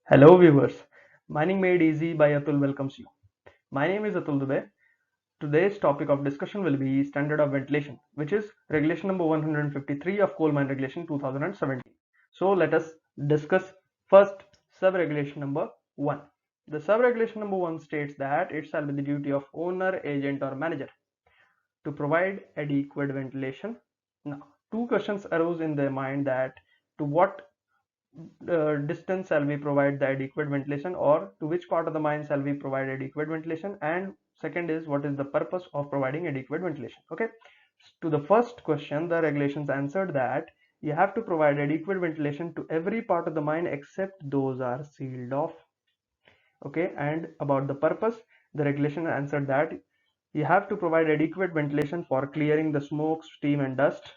Hello viewers, Mining Made Easy by Atul welcomes you. My name is Atul Dubey. Today's topic of discussion will be standard of ventilation, which is regulation number 153 of Coal Mine Regulation 2017. So let us discuss first sub-regulation number 1. The sub-regulation number 1 states that it shall be the duty of owner, agent or manager to provide adequate ventilation. Now, two questions arose in their mind that to what distance shall we provide the adequate ventilation, or to which part of the mine shall we provide adequate ventilation, and second is what is the purpose of providing adequate ventilation. Okay, to the first question the regulations answered that you have to provide adequate ventilation to every part of the mine except those are sealed off. Okay, and about the purpose the regulation answered that you have to provide adequate ventilation for clearing the smoke, steam and dust.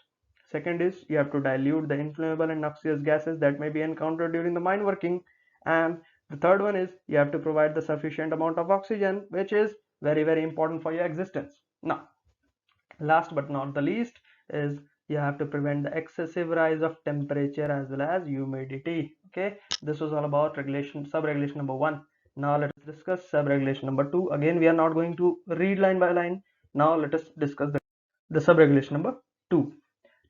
Second is you have to dilute the inflammable and noxious gases that may be encountered during the mine working. And the third one is you have to provide the sufficient amount of oxygen, which is very important for your existence. Now, last but not the least is you have to prevent the excessive rise of temperature as well as humidity. Okay, this was all about regulation sub-regulation number 1. Now let us discuss sub-regulation number 2. Again, we are not going to read line by line. Now let us discuss the sub-regulation number 2.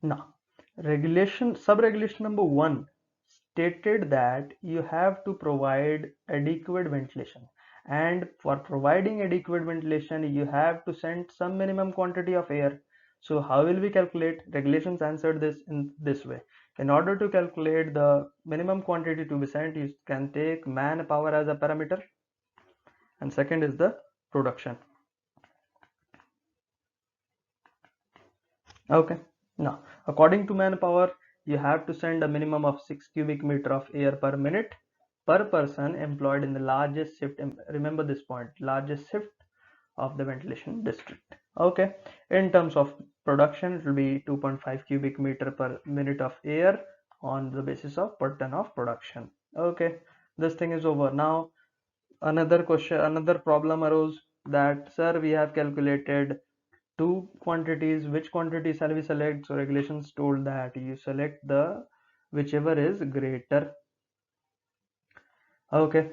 Now, sub-regulation number 1 stated that you have to provide adequate ventilation, and for providing adequate ventilation you have to send some minimum quantity of air. So how will we calculate? Regulations answered this in this way. In order to calculate the minimum quantity to be sent, you can take manpower as a parameter, and second is the production. Okay, now according to manpower you have to send a minimum of 6 cubic meter of air per minute per person employed in the largest shift. Remember this point, largest shift of the ventilation district. Okay, in terms of production it will be 2.5 cubic meter per minute of air on the basis of per ton of production. Okay, this thing is over. Now another problem arose that sir, we have calculated two quantities, which quantity shall we select? So regulations told that you select the whichever is greater. Okay,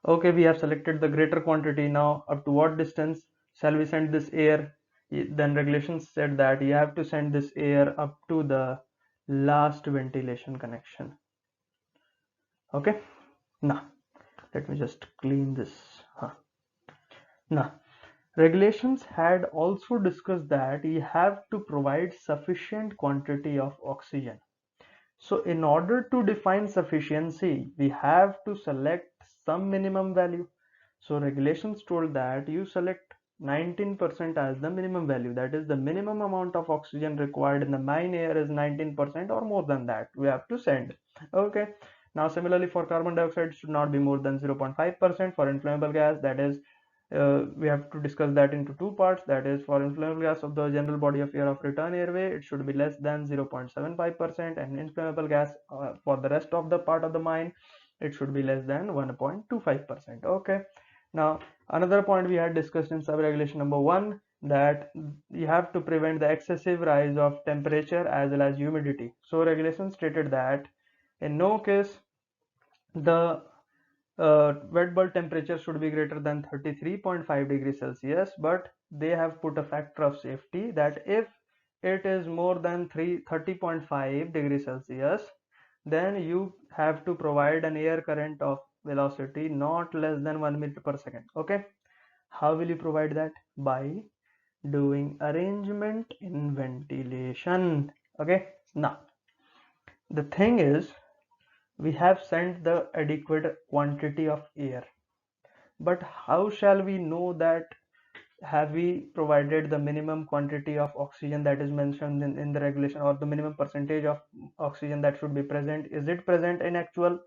we have selected the greater quantity. Now up to what distance shall we send this air? Then regulations said that you have to send this air up to the last ventilation connection. Okay, now let me just clean this. Now regulations had also discussed that you have to provide sufficient quantity of oxygen. So in order to define sufficiency, we have to select some minimum value. So regulations told that you select 19% as the minimum value. That is, the minimum amount of oxygen required in the mine air is 19% or more than that. We have to send. Okay. Now similarly for carbon dioxide, it should not be more than 0.5%. For inflammable gas, that is, we have to discuss that into two parts. That is, for inflammable gas of the general body of air of return airway, it should be less than 0.75%, and inflammable gas for the rest of the part of the mine, it should be less than 1.25%. Okay, now another point we had discussed in sub-regulation number 1, that you have to prevent the excessive rise of temperature as well as humidity. So regulations stated that in no case the wet bulb temperature should be greater than 33.5 degrees Celsius, but they have put a factor of safety that if it is more than 30.5 degrees Celsius, then you have to provide an air current of velocity not less than 1 meter per second. Okay, how will you provide that? By doing arrangement in ventilation. Okay, now the thing is, we have sent the adequate quantity of air, but how shall we know that have we provided the minimum quantity of oxygen that is mentioned in the regulation, or the minimum percentage of oxygen that should be present? Is it present in actual?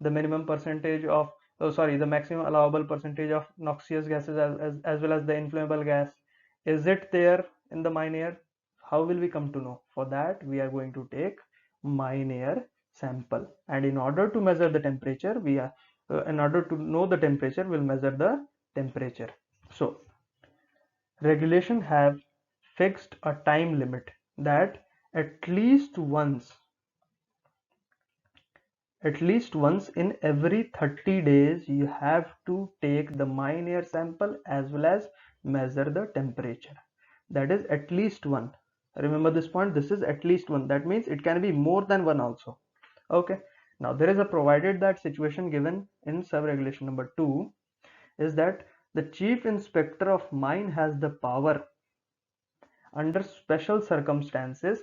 The minimum percentage of, oh sorry, the maximum allowable percentage of noxious gases as well as the inflammable gas, is it there in the mine air? How will we come to know? For that we are going to take mine air sample, and in order to measure the temperature, we are in order to know the temperature, we'll measure the temperature. So regulation have fixed a time limit that at least once at least once in every 30 days you have to take the mine air sample as well as measure the temperature. That is at least one. Remember this point, this is at least one. That means it can be more than one also. Okay, now there is a provided that situation given in sub regulation number 2 is that the chief inspector of mine has the power under special circumstances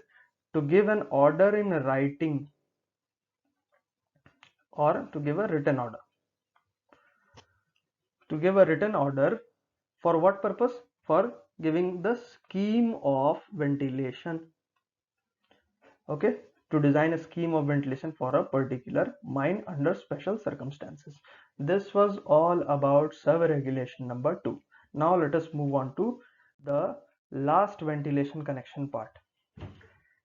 to give an order in writing or to give a written order. To give a written order for what purpose? For giving the scheme of ventilation. Okay, to design a scheme of ventilation for a particular mine under special circumstances. This was all about sub regulation number 2. Now let us move on to the last ventilation connection part.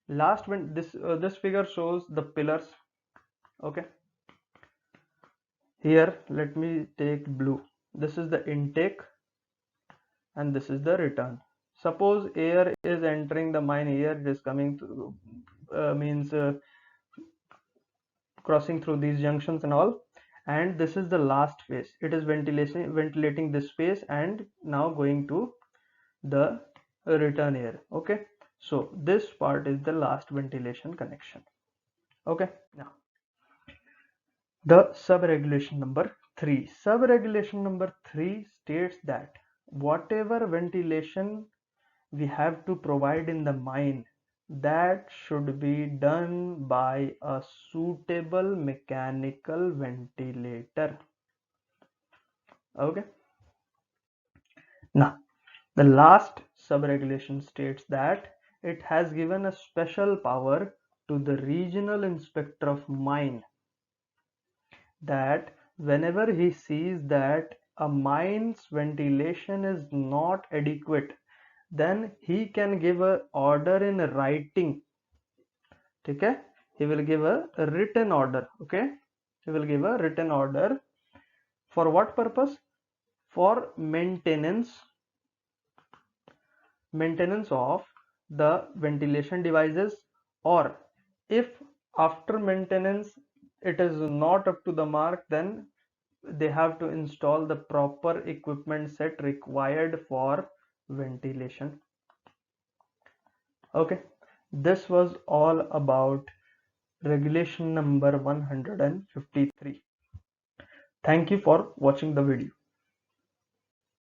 Last when this figure shows the pillars. Okay, here let me take blue. This is the intake and this is the return. Suppose air is entering the mine, air is coming through, means crossing through these junctions and all, and this is the last phase. It is ventilating this phase and now going to the return air. Okay, so this part is the last ventilation connection. Okay, now the sub-regulation number 3. Sub-regulation number 3 states that whatever ventilation we have to provide in the mine, that should be done by a suitable mechanical ventilator. Okay. Now, the last sub-regulation states that it has given a special power to the regional inspector of mine that whenever he sees that a mine's ventilation is not adequate, then he can give a order in writing. Okay, he will give a written order. Okay, he will give a written order for what purpose? For maintenance of the ventilation devices, or if after maintenance it is not up to the mark, then they have to install the proper equipment set required for ventilation. Okay, this was all about regulation number 153. Thank you for watching the video.